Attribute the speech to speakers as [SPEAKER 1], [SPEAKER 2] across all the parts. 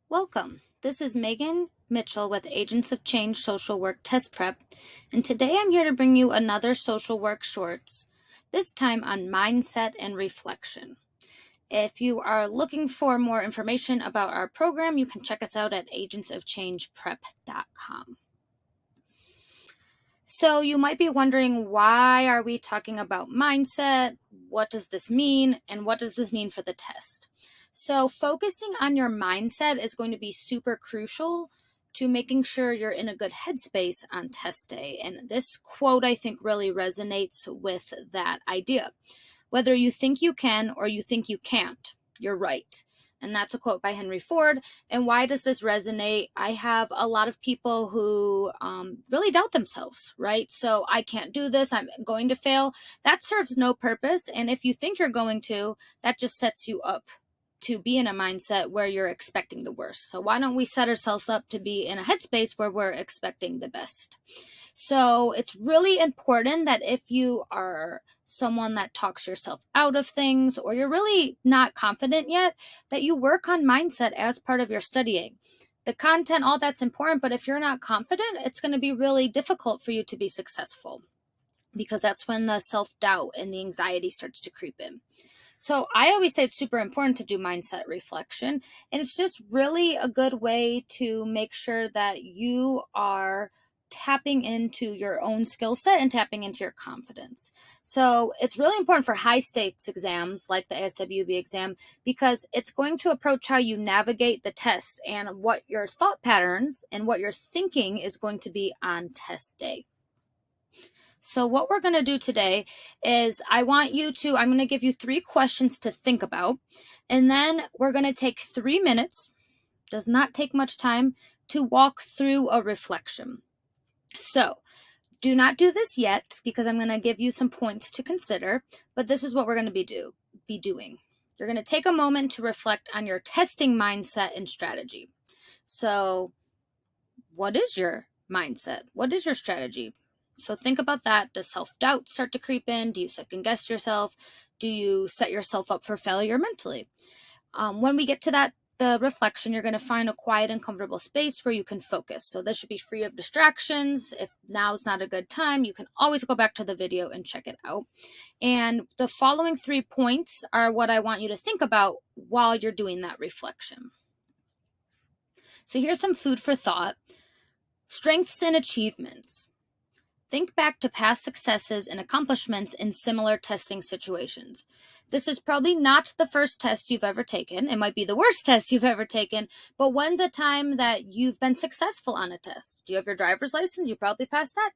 [SPEAKER 1] Welcome. This is Megan Mitchell with Agents of Change Social Work Test Prep, and today I'm here to bring you another social work shorts, this time on mindset and reflection. If you are looking for more information about our program, you can check us out at agentsofchangeprep.com. So you might be wondering, why are we talking about mindset? What does this mean? And what does this mean for the test? So focusing on your mindset is going to be super crucial to making sure you're in a good headspace on test day. And this quote, I think, really resonates with that idea. Whether you think you can or you think you can't, you're right. And that's a quote by Henry Ford. And why does this resonate? I have a lot of people who really doubt themselves, right? So I can't do this. I'm going to fail. That serves no purpose. And if you think you're going to, that just sets you up to be in a mindset where you're expecting the worst. So why don't we set ourselves up to be in a headspace where we're expecting the best? So it's really important that if you are someone that talks yourself out of things, or you're really not confident yet, that you work on mindset as part of your studying. The content, all that's important, but if you're not confident, it's going to be really difficult for you to be successful, because that's when the self-doubt and the anxiety starts to creep in. So I always say it's super important to do mindset reflection, and it's just really a good way to make sure that you are tapping into your own skill set and tapping into your confidence. So it's really important for high stakes exams like the ASWB exam, because it's going to approach how you navigate the test and what your thought patterns and what your thinking is going to be on test day. So what we're going to do today is I'm going to give you 3 questions to think about, and then we're going to take 3 minutes, does not take much time, to walk through a reflection. So do not do this yet, because I'm going to give you some points to consider, but this is what we're going to be doing. You're going to take a moment to reflect on your testing mindset and strategy. So what is your mindset? What is your strategy? So think about that. Does self-doubt start to creep in? Do you second guess yourself? Do you set yourself up for failure mentally? When we get to the reflection, you're going to find a quiet and comfortable space where you can focus. So this should be free of distractions. If now's not a good time, you can always go back to the video and check it out. And the following 3 points are what I want you to think about while you're doing that reflection. So here's some food for thought. Strengths and achievements. Think back to past successes and accomplishments in similar testing situations. This is probably not the first test you've ever taken. It might be the worst test you've ever taken, but when's a time that you've been successful on a test? Do you have your driver's license? You probably passed that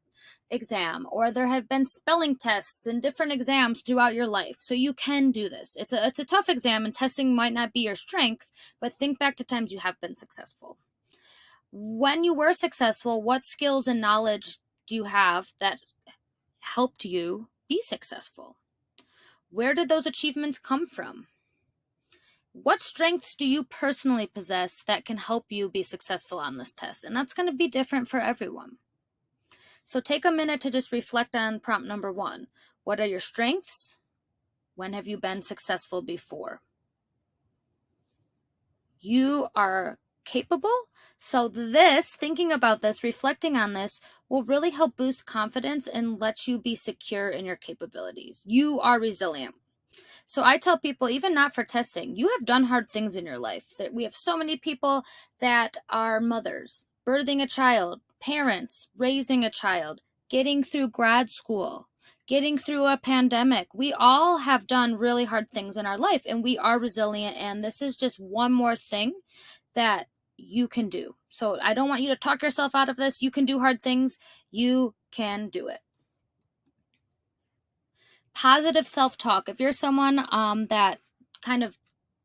[SPEAKER 1] exam. Or there have been spelling tests and different exams throughout your life. So you can do this. It's a tough exam, and testing might not be your strength, but think back to times you have been successful. When you were successful, what skills and knowledge do you have that helped you be successful? Where did those achievements come from? What strengths do you personally possess that can help you be successful on this test? And that's going to be different for everyone. So take a minute to just reflect on prompt number 1. What are your strengths? When have you been successful before? You are capable. So thinking about this, reflecting on this, will really help boost confidence and let you be secure in your capabilities. You are resilient. So I tell people, even not for testing, you have done hard things in your life. That we have so many people that are mothers, birthing a child, parents, raising a child, getting through grad school, getting through a pandemic. We all have done really hard things in our life, and we are resilient. And this is just one more thing that you can do. So I don't want you to talk yourself out of this. You can do hard things. You can do it. Positive self-talk. If you're someone that kind of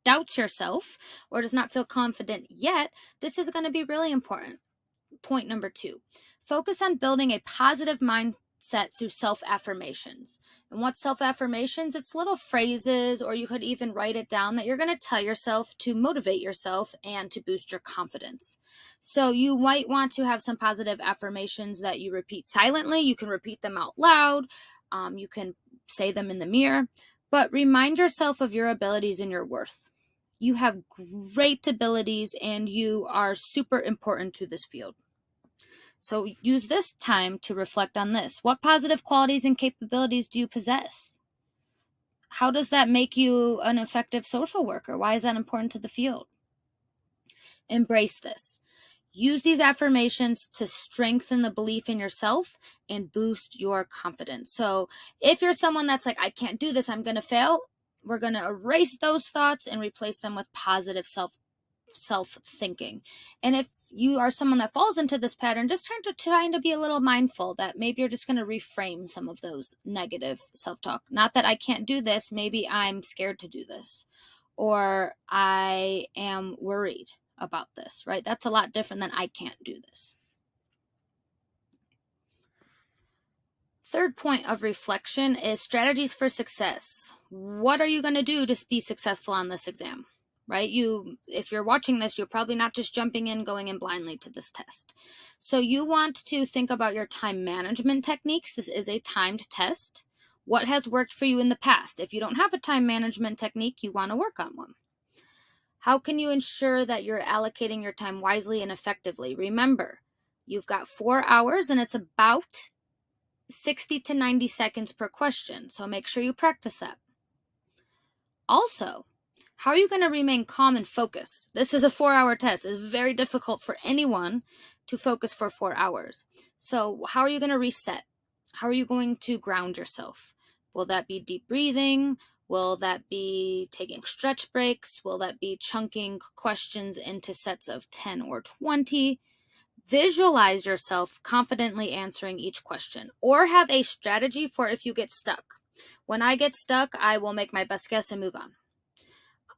[SPEAKER 1] doubts yourself or does not feel confident yet, this is going to be really important. Point number 2, focus on building a positive mindset through self-affirmations. And what self-affirmations? It's little phrases, or you could even write it down, that you're going to tell yourself to motivate yourself and to boost your confidence. So you might want to have some positive affirmations that you repeat silently. You can repeat them out loud. You can say them in the mirror, but remind yourself of your abilities and your worth. You have great abilities and you are super important to this field. So use this time to reflect on this. What positive qualities and capabilities do you possess? How does that make you an effective social worker? Why is that important to the field? Embrace this. Use these affirmations to strengthen the belief in yourself and boost your confidence. So if you're someone that's like, I can't do this, I'm going to fail, we're going to erase those thoughts and replace them with positive self thinking. And if you are someone that falls into this pattern, just trying to be a little mindful that maybe you're just going to reframe some of those negative self-talk. Not that I can't do this, maybe I'm scared to do this, or I am worried about this, right? That's a lot different than I can't do this. Third point of reflection is strategies for success. What are you going to do to be successful on this exam? Right? If you're watching this, you're probably not just jumping in, going in blindly to this test. So you want to think about your time management techniques. This is a timed test. What has worked for you in the past? If you don't have a time management technique, you want to work on one. How can you ensure that you're allocating your time wisely and effectively? Remember, you've got 4 hours and it's about 60 to 90 seconds per question. So make sure you practice that. Also, how are you going to remain calm and focused? This is a 4-hour test. It's very difficult for anyone to focus for 4 hours. So how are you going to reset? How are you going to ground yourself? Will that be deep breathing? Will that be taking stretch breaks? Will that be chunking questions into sets of 10 or 20? Visualize yourself confidently answering each question, or have a strategy for if you get stuck. When I get stuck, I will make my best guess and move on.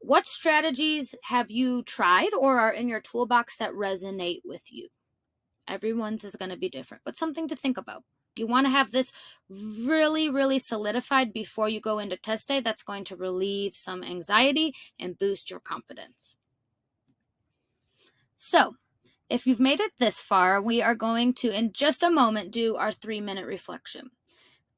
[SPEAKER 1] What strategies have you tried or are in your toolbox that resonate with you? Everyone's is going to be different, but something to think about. You want to have this really, really solidified before you go into test day. That's going to relieve some anxiety and boost your confidence. So, if you've made it this far, we are going to, in just a moment, do our 3-minute reflection.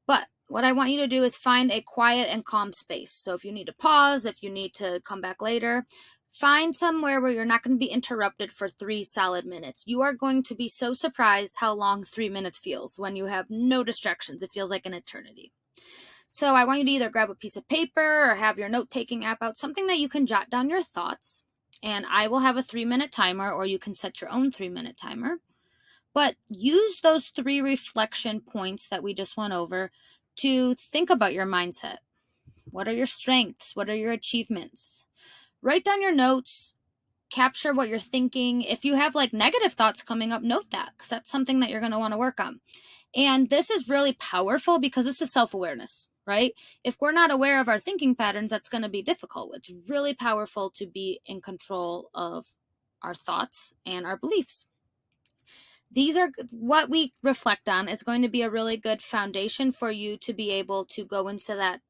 [SPEAKER 1] But what I want you to do is find a quiet and calm space. So if you need to pause, if you need to come back later, find somewhere where you're not going to be interrupted for 3 solid minutes. You are going to be so surprised how long 3 minutes feels when you have no distractions. It feels like an eternity. So I want you to either grab a piece of paper or have your note-taking app out, something that you can jot down your thoughts. And I will have a 3-minute timer, or you can set your own 3-minute timer. But use those 3 reflection points that we just went over to think about your mindset. What are your strengths? What are your achievements? Write down your notes, capture what you're thinking. If you have like negative thoughts coming up, note that, because that's something that you're going to want to work on. And this is really powerful because this is self-awareness, right? If we're not aware of our thinking patterns, that's going to be difficult. It's really powerful to be in control of our thoughts and our beliefs. These are what we reflect on is going to be a really good foundation for you to be able to go into that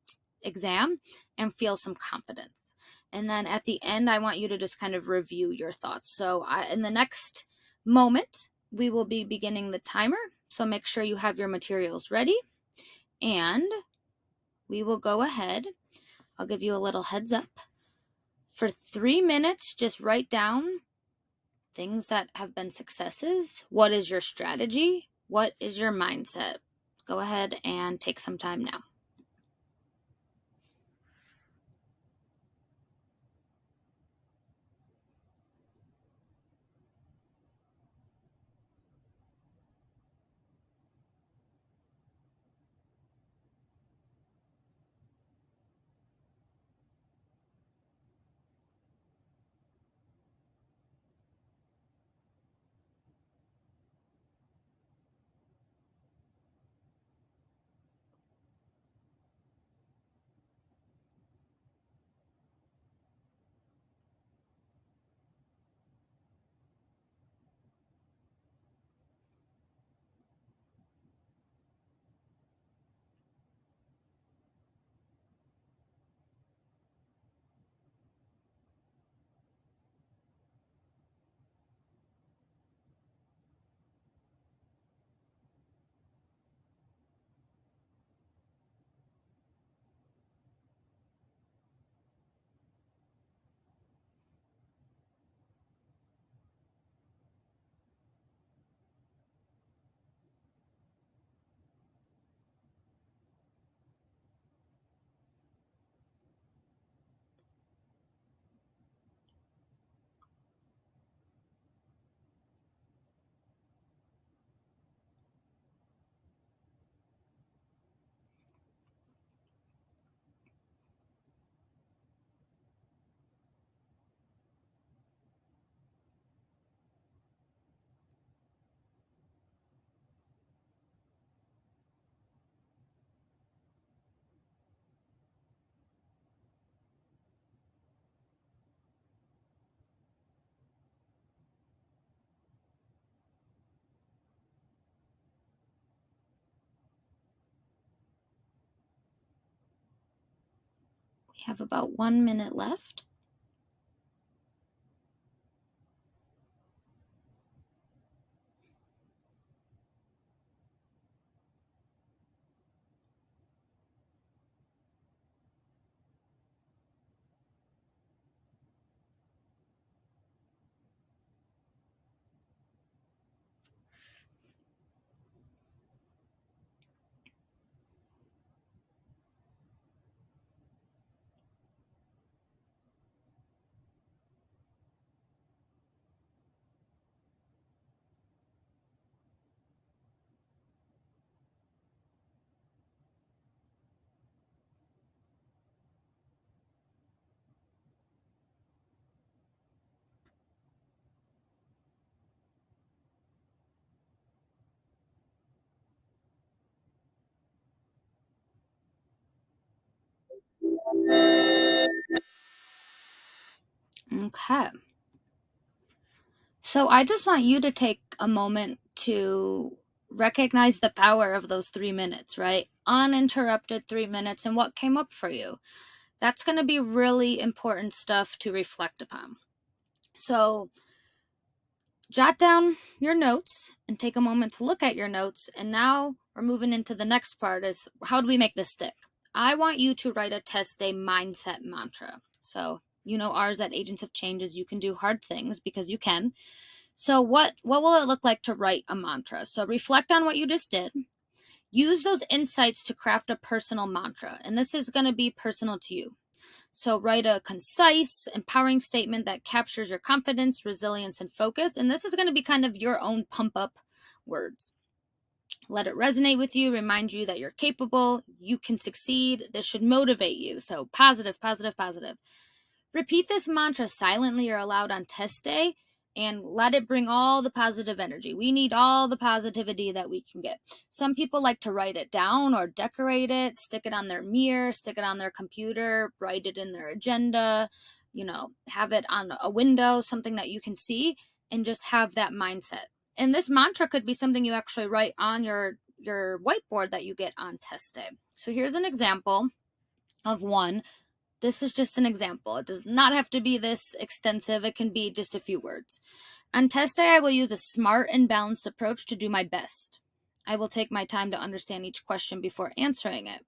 [SPEAKER 1] exam and feel some confidence. And then at the end, I want you to just kind of review your thoughts. So in the next moment, we will be beginning the timer. So make sure you have your materials ready. And we will go ahead. I'll give you a little heads up. For 3 minutes, just write down things that have been successes. What is your strategy? What is your mindset? Go ahead and take some time now. We have about 1 minute left. Okay. So I just want you to take a moment to recognize the power of those 3 minutes, right? Uninterrupted 3 minutes and what came up for you. That's going to be really important stuff to reflect upon. So jot down your notes and take a moment to look at your notes. And now we're moving into the next part is how do we make this stick? I want you to write a test day mindset mantra. So, ours at Agents of Change is you can do hard things because you can. So what will it look like to write a mantra? So reflect on what you just did. Use those insights to craft a personal mantra. And this is going to be personal to you. So write a concise, empowering statement that captures your confidence, resilience, and focus. And this is going to be kind of your own pump up words. Let it resonate with you, remind you that you're capable, you can succeed. This should motivate you. So positive, positive, positive. Repeat this mantra silently or aloud on test day and let it bring all the positive energy. We need all the positivity that we can get. Some people like to write it down or decorate it, stick it on their mirror, stick it on their computer, write it in their agenda, have it on a window, something that you can see, and just have that mindset. And this mantra could be something you actually write on your whiteboard that you get on test day. So here's an example of one. This is just an example. It does not have to be this extensive. It can be just a few words. On test day, I will use a smart and balanced approach to do my best. I will take my time to understand each question before answering it.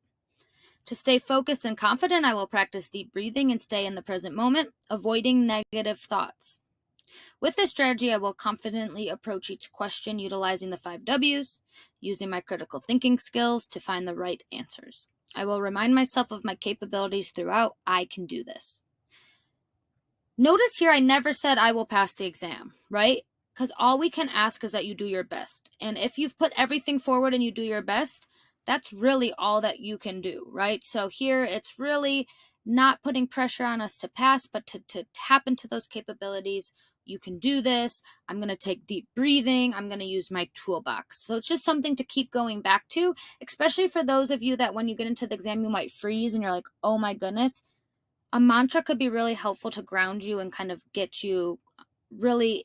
[SPEAKER 1] To stay focused and confident, I will practice deep breathing and stay in the present moment, avoiding negative thoughts. With this strategy, I will confidently approach each question utilizing the 5 W's, using my critical thinking skills to find the right answers. I will remind myself of my capabilities throughout. I can do this. Notice here I never said I will pass the exam, right? Because all we can ask is that you do your best. And if you've put everything forward and you do your best, that's really all that you can do, right? So here it's really not putting pressure on us to pass, but to tap into those capabilities. You can do this. I'm going to take deep breathing. I'm going to use my toolbox. So it's just something to keep going back to, especially for those of you that when you get into the exam, you might freeze and you're like, oh my goodness. A mantra could be really helpful to ground you and kind of get you really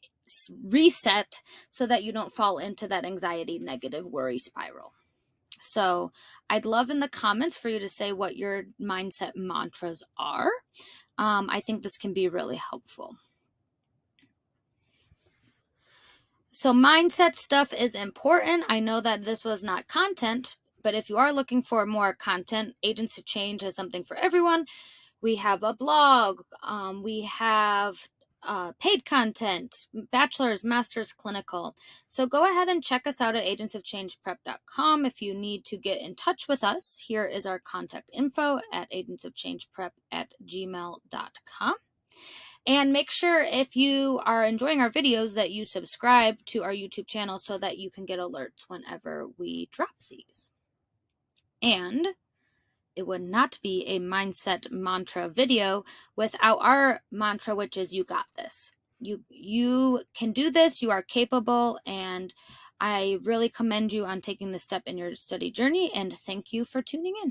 [SPEAKER 1] reset so that you don't fall into that anxiety, negative worry spiral. So I'd love in the comments for you to say what your mindset mantras are. I think this can be really helpful. So mindset stuff is important. I know that this was not content, but if you are looking for more content, Agents of Change has something for everyone. We have a blog. We have paid content, bachelor's, master's, clinical. So go ahead and check us out at agentsofchangeprep.com. If you need to get in touch with us, here is our contact info at agentsofchangeprep@gmail.com. And make sure if you are enjoying our videos that you subscribe to our YouTube channel so that you can get alerts whenever we drop these. And it would not be a mindset mantra video without our mantra, which is you got this. You can do this, you are capable, and I really commend you on taking this step in your study journey, and thank you for tuning in.